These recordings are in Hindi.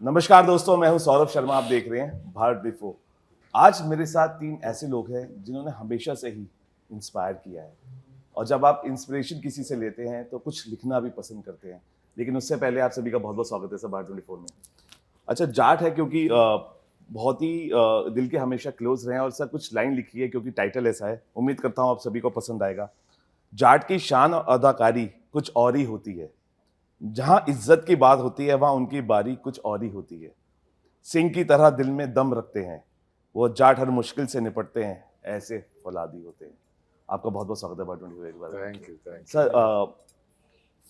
नमस्कार दोस्तों, मैं हूं सौरभ शर्मा। आप देख रहे हैं भारत बिफोर। आज मेरे साथ तीन ऐसे लोग हैं जिन्होंने हमेशा से ही इंस्पायर किया है। और जब आप इंस्पिरेशन किसी से लेते हैं तो कुछ लिखना भी पसंद करते हैं। लेकिन उससे पहले आप सभी का बहुत बहुत स्वागत है सर भारत 24 में। अच्छा, जाट है क्योंकि बहुत ही दिल के हमेशा क्लोज रहे हैं और सर कुछ लाइन लिखी है क्योंकि टाइटल ऐसा है। उम्मीद करता हूँ आप सभी को पसंद आएगा। जाट की शान और अदाकारी कुछ और ही होती है। जहां इज्जत की बात होती है वहां उनकी बारी कुछ और ही होती है। सिंह की तरह दिल में दम रखते हैं वो जाट, हर मुश्किल से निपटते हैं, ऐसे फौलादी होते हैं। आपका बहुत बहुत स्वागत है भारत 24 एक बार। थैंक यू सर,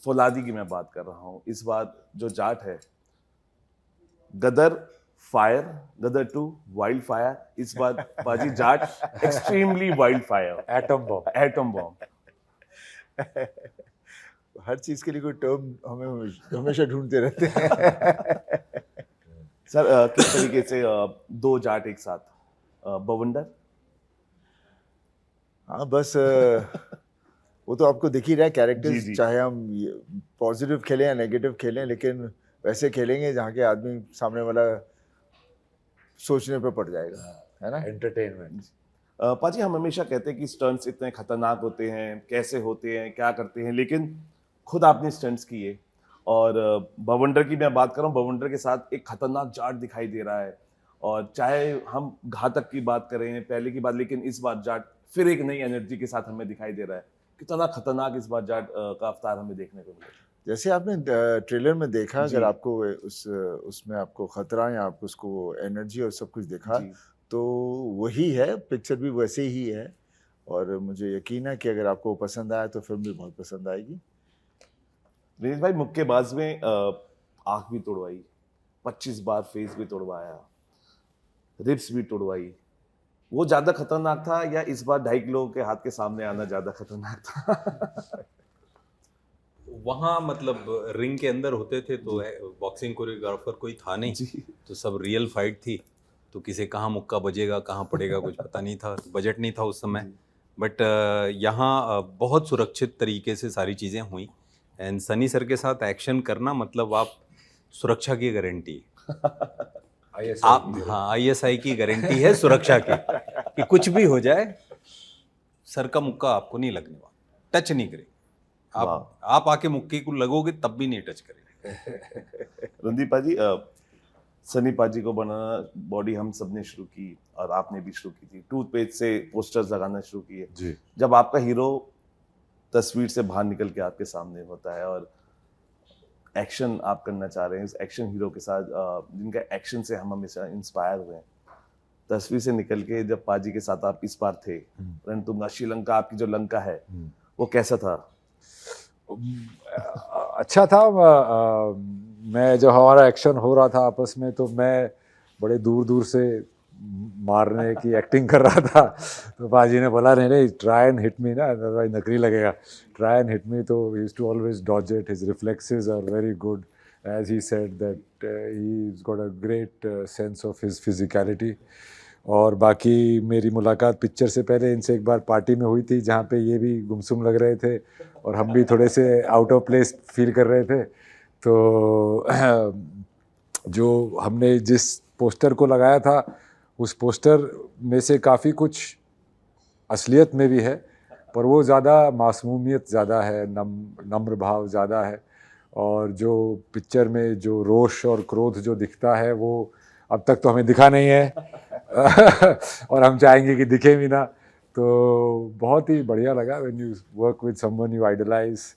फौलादी की मैं बात कर रहा हूँ। इस बार जो जाट है, Gadar fire, Gadar two wild fire. इस बार पाजी Jaat extremely wild fire, atom bomb. Atom bomb. हर चीज के लिए कोई टर्म हमें हमेशा ढूंढते रहते हैं। सर, किस तरीके से दो जाट एक साथ, बवंडर? हाँ बस वो तो आपको दिख ही रहा है जी, कैरेक्टर्स, जी। चाहे हम पॉजिटिव खेलें या नेगेटिव खेलें, लेकिन वैसे खेलेंगे जहाँ के आदमी सामने वाला सोचने पे पड़ जाएगा, है ना। एंटरटेनमेंट। पाजी, हम हमेशा कहते हैं कि स्टंट्स इतने खतरनाक होते हैं, कैसे होते हैं, क्या करते हैं, लेकिन खुद आपने स्टंट्स किए। और बवंडर की मैं बात कर रहा हूँ, बवंडर के साथ एक खतरनाक जाट दिखाई दे रहा है। और चाहे हम घातक की बात करें, पहले की बात, लेकिन इस बार जाट फिर एक नई एनर्जी के साथ हमें दिखाई दे रहा है। कितना खतरनाक इस बार जाट का अवतार हमें देखने को मिला। जैसे आपने ट्रेलर में देखा, जी। अगर आपको उसमें आपको खतरा या आपको उसको एनर्जी और सब कुछ दिखा, जी। तो वही है, पिक्चर भी वैसे ही है। और मुझे यकीन है कि अगर आपको पसंद आया तो फिल्म भी बहुत पसंद आएगी। दिनेश भाई, मुक्केबाज में आंख भी तोड़वाई, 25 बार फेस भी तोड़वाया, रिब्स भी तोड़वाई। वो ज्यादा खतरनाक था या इस बार 2.5 किलो के हाथ के सामने आना ज्यादा खतरनाक था? वहाँ मतलब रिंग के अंदर होते थे तो बॉक्सिंग कोरियोग्राफर कोई था नहीं, जी। तो सब रियल फाइट थी। तो किसे कहाँ मुक्का बजेगा, कहाँ पड़ेगा, कुछ पता नहीं था। बजट नहीं था उस समय। बट यहाँ बहुत सुरक्षित तरीके से सारी चीज़ें हुई। एंड सनी सर के साथ एक्शन करना मतलब आप सुरक्षा की गारंटी है। आप हाँ, ISI की गारंटी है सुरक्षा की, कि कुछ भी हो जाए सर का मुक्का आपको नहीं लगने वाला, टच नहीं करेगा। आप आके मुक्के को लगोगे तब भी नहीं टच करेंगे। रणदीप पाजी, सनी पाजी को बनाना बॉडी हम सब ने शुरू की और आपने भी शुरू की थी। टूथपेस्ट से पोस्टर्स लगाना शुरू किए। जी। जब आपका हीरो तस्वीर से बाहर निकल के आपके सामने होता है और एक्शन आप करना चाह रहे हैं, इस एक्शन हीरो के साथ जिनका एक्शन से हम हमेशा इंस्पायर हुए हैं, तस्वीर से निकल के जब पाजी के साथ आप इस बार थे, रणतुंगा श्रीलंका, आपकी जो लंका है, वो कैसा था? अच्छा था। मैं जब हमारा एक्शन हो रहा था आपस में, तो मैं बड़े दूर दूर से मारने की एक्टिंग कर रहा था। तो बाजी ने बोला, नहीं नहीं, ट्राई एंड हिट मी ना, नकली लगेगा, ट्राई एंड हिट मी। तो he used to always dodge it, his reflexes are very good, as he said that he is got a great sense of his physicality. और बाकी मेरी मुलाकात पिक्चर से पहले इनसे एक बार पार्टी में हुई थी, जहाँ पे ये भी गुमसुम लग रहे थे और हम भी थोड़े से आउट ऑफ प्लेस फील कर रहे थे। तो जो हमने जिस पोस्टर को लगाया था, उस पोस्टर में से काफ़ी कुछ असलियत में भी है, पर वो ज़्यादा मासूमियत ज़्यादा है, नम्र भाव ज़्यादा है। और जो पिक्चर में जो रोष और क्रोध जो दिखता है, वो अब तक तो हमें दिखा नहीं है। और हम चाहेंगे कि दिखे भी ना। तो बहुत ही बढ़िया लगा when you work with someone you idolise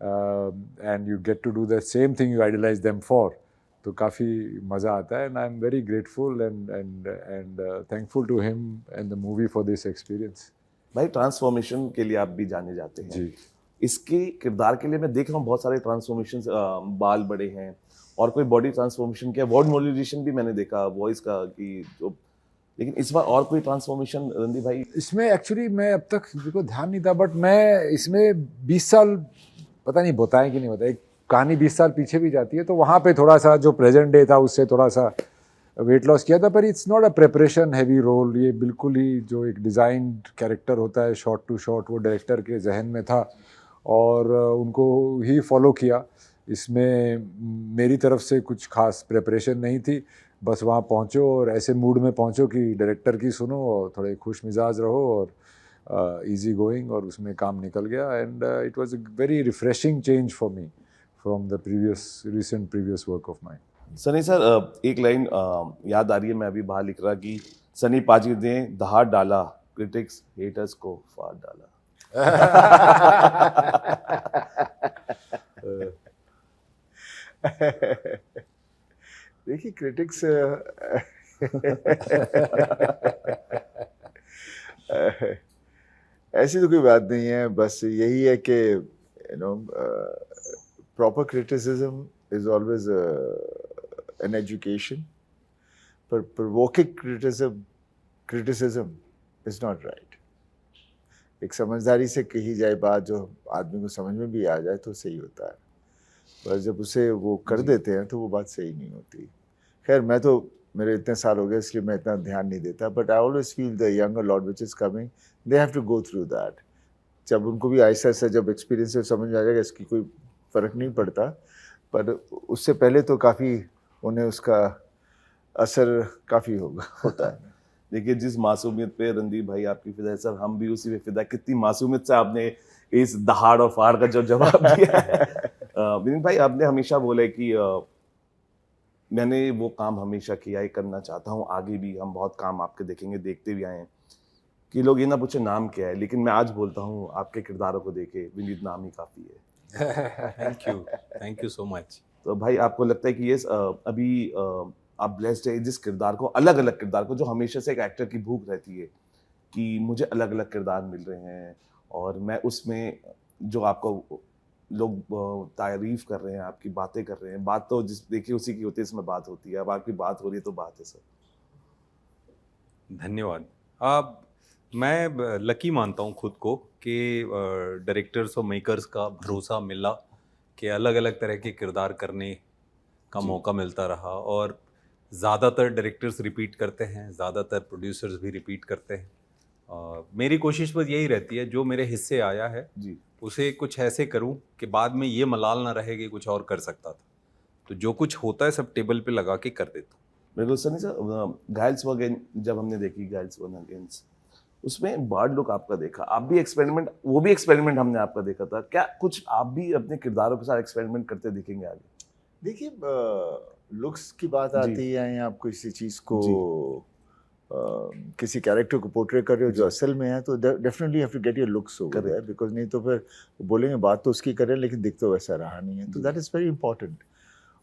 and you get to do the same thing you idolise them for. तो काफ़ी मज़ा आता है, and I am very grateful and thankful to him and the movie for this experience. भाई, ट्रांसफॉर्मेशन के लिए आप भी जाने जाते हैं जी। इसके किरदार के लिए मैं देख रहा हूँ बहुत सारे ट्रांसफॉर्मेशन, बाल बड़े हैं और कोई बॉडी ट्रांसफॉर्मेशन किया, वर्ड मॉड्यूलेशन भी मैंने देखा वॉइस का कि जो, लेकिन इस बार और कोई ट्रांसफॉर्मेशन रणदीप भाई? इसमें एक्चुअली मैं अब तक मेरे को ध्यान नहीं था, बट मैं इसमें 20 साल, पता नहीं बताएं कि नहीं बताएं, एक कहानी 20 साल पीछे भी जाती है, तो वहाँ पे थोड़ा सा जो प्रेजेंट डे था उससे थोड़ा सा वेट लॉस किया था। पर it's not a preparation heavy role, ये बिल्कुल ही जो एक डिज़ाइंड कैरेक्टर होता है शॉट टू शॉट, वो डायरेक्टर के जहन में था और उनको ही फॉलो किया। इसमें मेरी तरफ से कुछ खास प्रिपरेशन नहीं थी, बस वहाँ पहुँचो और ऐसे मूड में पहुँचो कि डायरेक्टर की सुनो और थोड़े खुश मिजाज रहो और इजी गोइंग, और उसमें काम निकल गया। And it was a very refreshing change for me from the previous work of mine. Sunny sir, एक लाइन याद आ रही है, मैं अभी बाहर लिख रहा कि सनी पाजी ने दहाड़ डाला, क्रिटिक्स हेटर्स को फाड़ डाला। देखिए क्रिटिक्स ऐसी तो कोई बात नहीं है, बस यही है कि you know proper criticism is always an education, पर provoking criticism is not right. एक समझदारी से कही जाए बात जो आदमी को समझ में भी आ जाए तो सही होता है, पर जब उसे वो कर देते हैं तो वो बात सही नहीं होती। खैर मैं तो, मेरे इतने साल हो गए इसलिए मैं इतना ध्यान नहीं देता, but I always feel the younger lot which is coming, they have to go through that. जब उनको भी ऐसा ऐसा जब एक्सपीरियंस से समझ में आ जाएगा, इसकी कोई फ़र्क नहीं पड़ता, पर उससे पहले तो काफ़ी उन्हें उसका असर काफ़ी होता है। देखिए जिस मासूमियत पे रणदीप भाई आपकी फिदा है सर, हम भी उसी पे फिदा। कितनी मासूमियत से आपने इस दहाड़ और फाड़ का जो जवाब दिया है। विनीत भाई, आपने हमेशा बोला है कि मैंने वो काम हमेशा किया है, करना चाहता हूँ आगे भी। हम बहुत काम आपके देखेंगे, देखते भी आए हैं कि लोग ये ना पूछे नाम क्या है, लेकिन मैं आज बोलता हूँ आपके किरदारों को देखे विनीत नाम ही काफ़ी है। Thank you so much. तो भाई आपको लगता है कि ये अभी आप ब्लेस्ड है जिस किरदार को, अलग अलग किरदार को, जो हमेशा से एक एक्टर की भूख रहती है कि मुझे अलग अलग किरदार मिल रहे हैं और मैं उसमें जो आपको लोग तारीफ कर रहे हैं, आपकी बातें कर रहे हैं, बात तो जिस देखिए उसी की होती है, इसमें बात होती है। अब आपकी बात हो रही है तो बात है सर। धन्यवाद। अब मैं लकी मानता हूँ खुद को कि डायरेक्टर्स और मेकर्स का भरोसा मिला कि अलग अलग तरह के किरदार करने का मौका मिलता रहा, और ज़्यादातर डायरेक्टर्स रिपीट करते हैं, ज़्यादातर प्रोड्यूसर्स भी रिपीट करते हैं। मेरी कोशिश बस यही रहती है, जो मेरे हिस्से आया है जी, उसे कुछ ऐसे करूं कि बाद में ये मलाल ना रहे कि कुछ और कर सकता था। तो जो कुछ होता है सब टेबल पे लगा के कर देता हूँ। बिल्कुल सर। नहीं सर, गाइल्स अगेन जब हमने देखी गाइल्स वन अगेंस्ट, उसमें बर्ड लुक आपका देखा, आप भी एक्सपेरिमेंट, वो भी एक्सपेरिमेंट हमने आपका देखा था। क्या कुछ आप भी अपने किरदारों के साथ एक्सपेरिमेंट करते दिखेंगे आगे? देखिए लुक्स की बात जी। आती है, आप किसी चीज़ को किसी कैरेक्टर को पोर्ट्रे कर रहे हो जो असल में है, तो definitely have to get your looks over there, because नहीं तो फिर बोलेंगे बात तो उसकी करें लेकिन दिख तो वैसा रहा नहीं है। तो दैट इज़ वेरी इंपॉर्टेंट।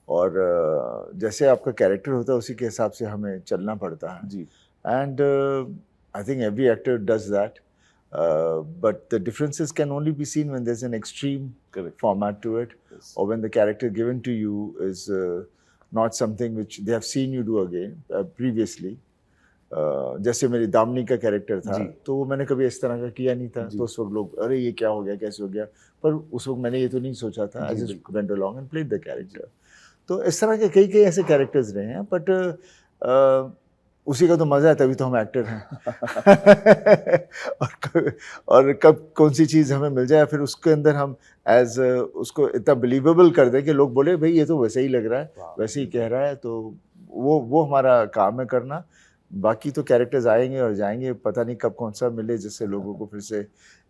और जैसे आपका कैरेक्टर होता है उसी के हिसाब से हमें चलना पड़ता है। जी, and I think every actor does that, but the differences can only be seen when there's an extreme Correct. format to it, Yes. or when the character given to you is not something which they have seen you do again previously. जैसे मेरी दामनी का कैरेक्टर था, तो वो मैंने कभी इस तरह का किया नहीं था, तो उस वक्त लोग अरे ये क्या हो गया, कैसे हो गया, पर उस वक्त मैंने ये तो नहीं सोचा था। I just went along and played the character. तो इस तरह के कई ऐसे कैरेक्टर्स रहे हैं, बट उसी का तो मज़ा है, तभी तो हम एक्टर हैं। और कब कौन सी चीज़ हमें मिल जाए, फिर उसके अंदर हम एज उसको इतना बिलीवेबल कर दें कि लोग बोले भाई ये तो वैसे ही लग रहा है, वैसे ही कह रहा है। तो वो हमारा काम है करना। बाकी तो कैरेक्टर्स आएंगे और जाएंगे, पता नहीं कब कौन सा मिले जिससे लोगों को फिर से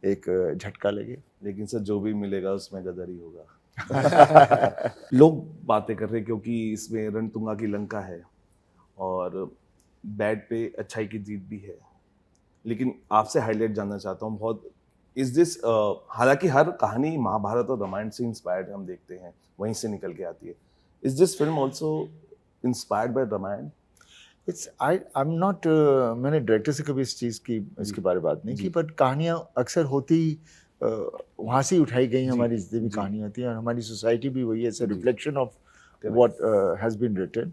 एक झटका लगे। लेकिन सर जो भी मिलेगा उसमें गदर ही होगा। लोग बातें कर रहे हैं क्योंकि इसमें रणतुंगा की लंका है और बैड पे अच्छाई की जीत भी है। लेकिन आपसे हाईलाइट जानना चाहता हूँ बहुत, इज दिस, हालांकि हर कहानी महाभारत और रामायण से इंस्पायर्ड हम देखते हैं, वहीं से निकल के आती है। Is this film also inspired by Ramayana? It's I am not, मैंने डायरेक्टर से कभी इस चीज़ की इसके बारे में बात नहीं की, बट कहानियाँ अक्सर होती वहाँ से ही उठाई गई हमारी जितनी भी कहानी होती है, और हमारी सोसाइटी भी वही है, it's a reflection of what has been written.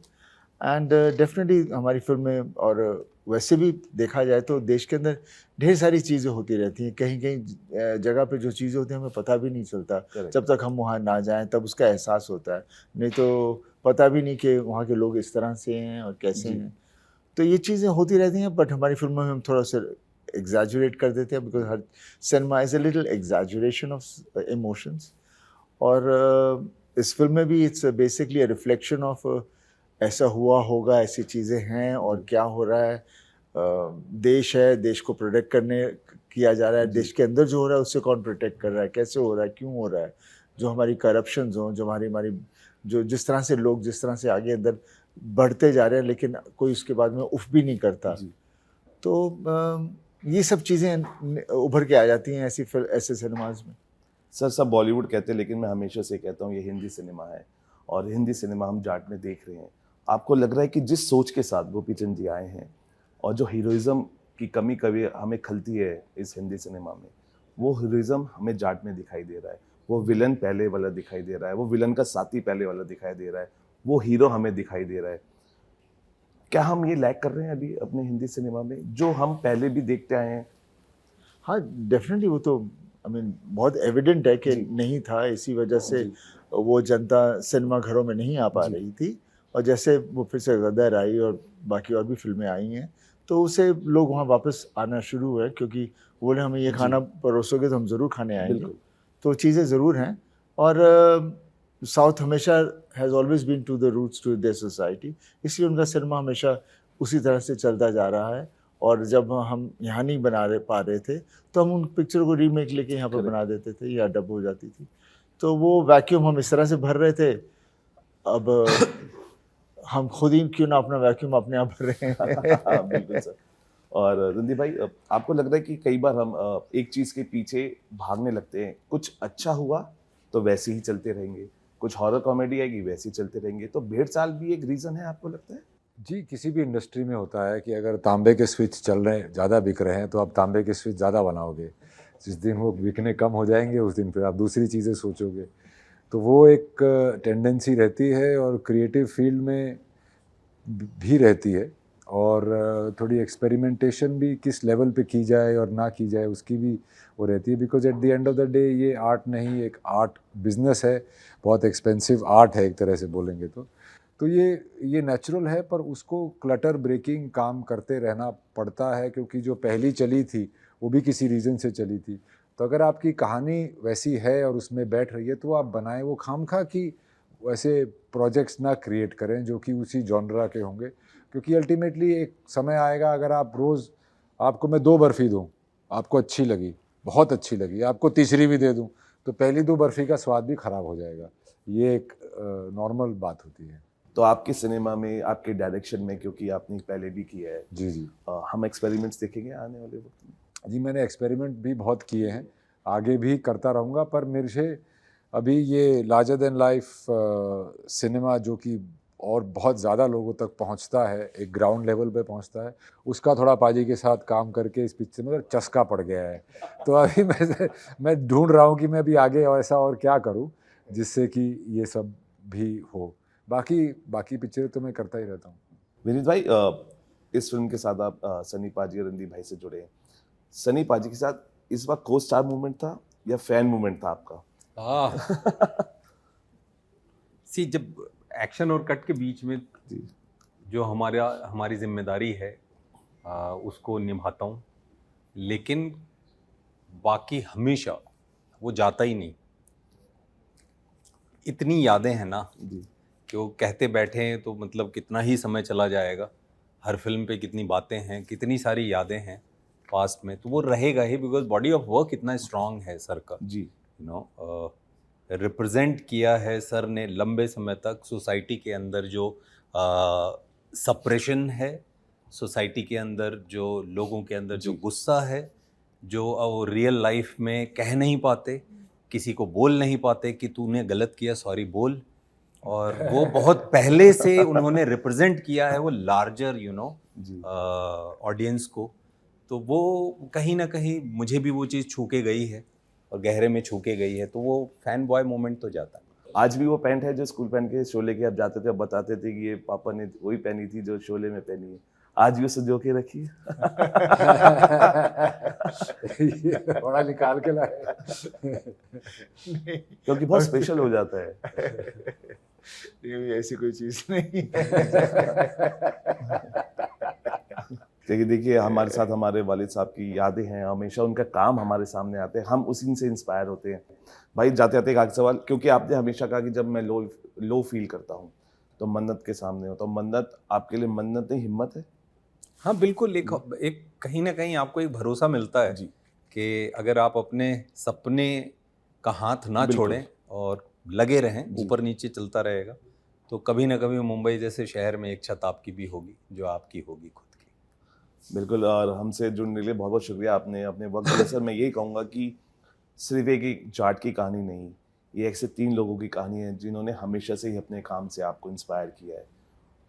And definitely हमारी फिल्में, और वैसे भी देखा जाए तो देश के अंदर ढेर सारी चीज़ें होती रहती हैं। कहीं कहीं जगह पे जो चीज़ें होती हैं हमें पता भी नहीं चलता, जब तक हम वहाँ ना जाएं तब उसका एहसास होता है, नहीं तो पता भी नहीं कि वहाँ के लोग इस तरह से हैं और कैसे हैं। तो ये चीज़ें होती रहती हैं, बट हमारी फिल्मों में हम थोड़ा सा एग्जैजुरेट कर देते हैं, बिकॉज हर cinema is a little exaggeration of emotions. और इस फिल्म में भी it's basically a reflection of ऐसा हुआ होगा, ऐसी चीज़ें हैं और क्या हो रहा है। देश है, देश को प्रोटेक्ट करने किया जा रहा है, देश के अंदर जो हो रहा है उससे कौन प्रोटेक्ट कर रहा है, कैसे हो रहा है, क्यों हो रहा है, जो हमारी करप्शन हो, जो हमारी जो जिस तरह से लोग जिस तरह से आगे अंदर बढ़ते जा रहे हैं लेकिन कोई उसके बाद में उफ भी नहीं करता। तो ये सब चीज़ें उभर के आ जाती हैं ऐसे सिनेमाज में। सर सब बॉलीवुड कहते हैं, लेकिन मैं हमेशा से कहता हूँ ये हिंदी सिनेमा है और हिंदी सिनेमा हम जाट में देख रहे हैं। आपको लग रहा है कि जिस सोच के साथ गोपी चंद जी आए हैं और जो हीरोइज्म की कमी कभी हमें खलती है इस हिंदी सिनेमा में, वो हीरोइज्म हमें जाट में दिखाई दे रहा है। वो विलन पहले वाला दिखाई दे रहा है, वो विलन का साथी पहले वाला दिखाई दे रहा है, वो हीरो हमें दिखाई दे रहा है। क्या हम ये लैक कर रहे हैं अभी अपने हिंदी सिनेमा में, जो हम पहले भी देखते आए हैं? हाँ डेफिनेटली, वो तो आई मीन बहुत एविडेंट है कि नहीं था, इसी वजह से वो जनता सिनेमा घरों में नहीं आ पा रही थी। और जैसे वो फिर से गदर आई और बाकी और भी फिल्में आई हैं तो उसे लोग वहाँ वापस आना शुरू हुए, क्योंकि बोले हमें ये खाना परोसोगे तो हम ज़रूर खाने आएंगे। तो चीज़ें ज़रूर हैं। और साउथ हमेशा has always been to the roots to their society, इसलिए उनका सिनेमा हमेशा उसी तरह से चलता जा रहा है। और जब हम यहाँ नहीं पा रहे थे तो हम उन पिक्चर को रीमेक लेके यहाँ पर बना देते थे या डब हो जाती थी। तो वो वैक्यूम हम इस तरह से भर रहे थे, अब हम खुद ही क्यों ना अपना वैक्यूम अपने आप भर रहे हैं। बिल्कुल सर। और रणदीप भाई, आपको लग रहा है कि कई बार हम एक चीज़ के पीछे भागने लगते हैं, कुछ अच्छा हुआ तो वैसे ही चलते रहेंगे, कुछ हॉरर कॉमेडी आएगी वैसे ही चलते रहेंगे, तो भेड़ चाल भी एक रीज़न है आपको लगता है? जी, किसी भी इंडस्ट्री में होता है कि अगर तांबे के स्विच चल रहे हैं, ज़्यादा बिक रहे हैं, तो आप तांबे के स्विच ज़्यादा बनाओगे। जिस दिन वो बिकने कम हो जाएंगे उस दिन फिर आप दूसरी चीज़ें सोचोगे। तो वो एक टेंडेंसी रहती है और क्रिएटिव फील्ड में भी रहती है। और थोड़ी एक्सपेरिमेंटेशन भी किस लेवल पे की जाए और ना की जाए उसकी भी वो रहती है। Because at the end of the day ये आर्ट नहीं, एक आर्ट बिजनेस है, बहुत एक्सपेंसिव आर्ट है एक तरह से बोलेंगे तो ये नेचुरल है, पर उसको क्लटर ब्रेकिंग काम करते रहना पड़ता है, क्योंकि जो पहली चली थी वो भी किसी रीज़न से चली थी। तो अगर आपकी कहानी वैसी है और उसमें बैठ रही है तो आप बनाएं, वो खामखा की वैसे प्रोजेक्ट्स ना क्रिएट करें जो कि उसी जॉनरा के होंगे। क्योंकि अल्टीमेटली एक समय आएगा, अगर आप रोज़, आपको मैं 2 बर्फ़ी दूँ, आपको अच्छी लगी, बहुत अच्छी लगी, आपको तीसरी भी दे दूँ, तो पहली 2 बर्फ़ी का स्वाद भी ख़राब हो जाएगा। ये एक नॉर्मल बात होती है। तो आपके सिनेमा में, आपके डायरेक्शन में, क्योंकि आपने पहले भी किया है, जी हम एक्सपेरिमेंट्स देखेंगे आने वाले वक्त में? जी, मैंने एक्सपेरिमेंट भी बहुत किए हैं, आगे भी करता रहूँगा। पर मेरे से अभी ये लार्जर देन लाइफ सिनेमा जो कि और बहुत ज़्यादा लोगों तक पहुंचता है, एक ग्राउंड लेवल पे पहुंचता है, उसका थोड़ा पाजी के साथ काम करके इस पिक्चर में चस्का पड़ गया है। तो अभी मैं ढूंढ रहा हूं कि मैं अभी आगे और ऐसा और क्या करूं जिससे कि ये सब भी हो। बाकी पिक्चर तो मैं करता ही रहता हूँ। विनीत भाई, इस फिल्म के साथ आप सनी पाजी और रणदीप भाई से जुड़े हैं। सनी पाजी के साथ इस बार को स्टार मूवमेंट था या फैन मूवमेंट था आपका? सी, जब एक्शन और कट के बीच में जो हमारी जिम्मेदारी है उसको निभाता हूँ, लेकिन बाकी हमेशा वो जाता ही नहीं। इतनी यादें हैं ना कि वो कहते बैठे हैं तो मतलब कितना ही समय चला जाएगा। हर फिल्म पे कितनी बातें हैं, कितनी सारी यादें हैं पास्ट में, तो वो रहेगा ही, बिकॉज बॉडी ऑफ वर्क इतना स्ट्रांग है सर का। जी, यू नो, रिप्रेजेंट किया है सर ने लंबे समय तक सोसाइटी के अंदर जो सप्रेशन है, सोसाइटी के अंदर जो लोगों के अंदर जो गुस्सा है, जो वो रियल लाइफ में कह नहीं पाते, किसी को बोल नहीं पाते कि तूने गलत किया, सॉरी बोल, और वो बहुत पहले से उन्होंने रिप्रेजेंट किया है वो लार्जर ऑडियंस को। तो वो कहीं ना कहीं मुझे भी वो चीज़ छू के गई है और गहरे में छू के गई है, तो वो फैन बॉय मोमेंट तो जाता है। आज भी वो पैंट है जो स्कूल पहन के शोले के आप जाते थे, आप बताते थे कि ये पापा ने वही पहनी थी जो शोले में पहनी है, आज भी उसे जो के रखी है? थोड़ा निकाल के लाए क्योंकि बहुत स्पेशल हो जाता है। ये ऐसी कोई चीज नहीं है। देखिए देखिए हमारे साथ हमारे वालिद साहब की यादें हैं, हमेशा उनका काम हमारे सामने आते हैं, हम उसी से इंस्पायर होते हैं। भाई जाते जाते एक आखिरी सवाल, क्योंकि आपने हमेशा कहा कि जब मैं लो फील करता हूँ तो मन्नत के सामने हो, तो मन्नत आपके लिए मन्नत नहीं हिम्मत है? हाँ बिल्कुल, एक कहीं ना कहीं आपको एक भरोसा मिलता है जी कि अगर आप अपने सपने का हाथ ना बिल्कुल। छोड़ें और लगे रहें, जी। ऊपर नीचे चलता रहेगा, तो कभी ना कभी मुंबई जैसे शहर में एक छत आपकी भी होगी जो आपकी होगी खुद की। बिल्कुल, और हमसे जुड़ने के लिए बहुत बहुत शुक्रिया, आपने अपने वक्त दिया। सर मैं यही कहूँगा कि सिर्फ एक जाट की कहानी नहीं, ये 1 से 3 लोगों की कहानी है जिन्होंने हमेशा से ही अपने काम से आपको इंस्पायर किया है।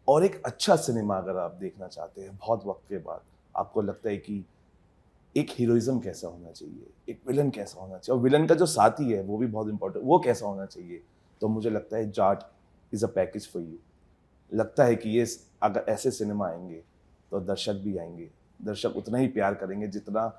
और एक अच्छा सिनेमा अगर आप देखना चाहते हैं बहुत वक्त के बाद, आपको लगता है कि एक हीरोइज्म कैसा होना चाहिए, एक विलन कैसा होना चाहिए, और विलन का जो साथी है वो भी बहुत इंपॉर्टेंट, वो कैसा होना चाहिए, तो मुझे लगता है Jat is a package for you. लगता है कि ये अगर ऐसे सिनेमा आएंगे तो दर्शक भी आएंगे, दर्शक उतना ही प्यार करेंगे जितना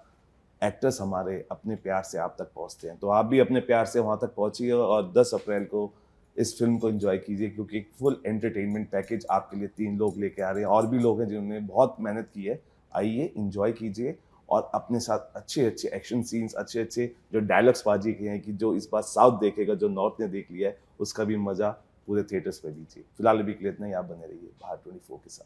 एक्टर्स हमारे अपने प्यार से आप तक पहुंचते हैं। तो आप भी अपने प्यार से वहां तक पहुंचिए और 10 अप्रैल को इस फिल्म को एंजॉय कीजिए, क्योंकि एक फुल एंटरटेनमेंट पैकेज आपके लिए 3 लोग लेके आ रहे हैं, और भी लोग हैं जिन्होंने बहुत मेहनत की है। आइए एंजॉय कीजिए और अपने साथ अच्छे अच्छे एक्शन सीन्स, अच्छे अच्छे जो डायलॉग्स बाजी के हैं कि जो इस बार साउथ देखेगा, जो नॉर्थ ने देख लिया है, उसका भी मजा पूरे थिएटर्स पे लीजिए। फिलहाल अभी के लिए इतना ही, आप बने रहिए भारत 24 के साथ।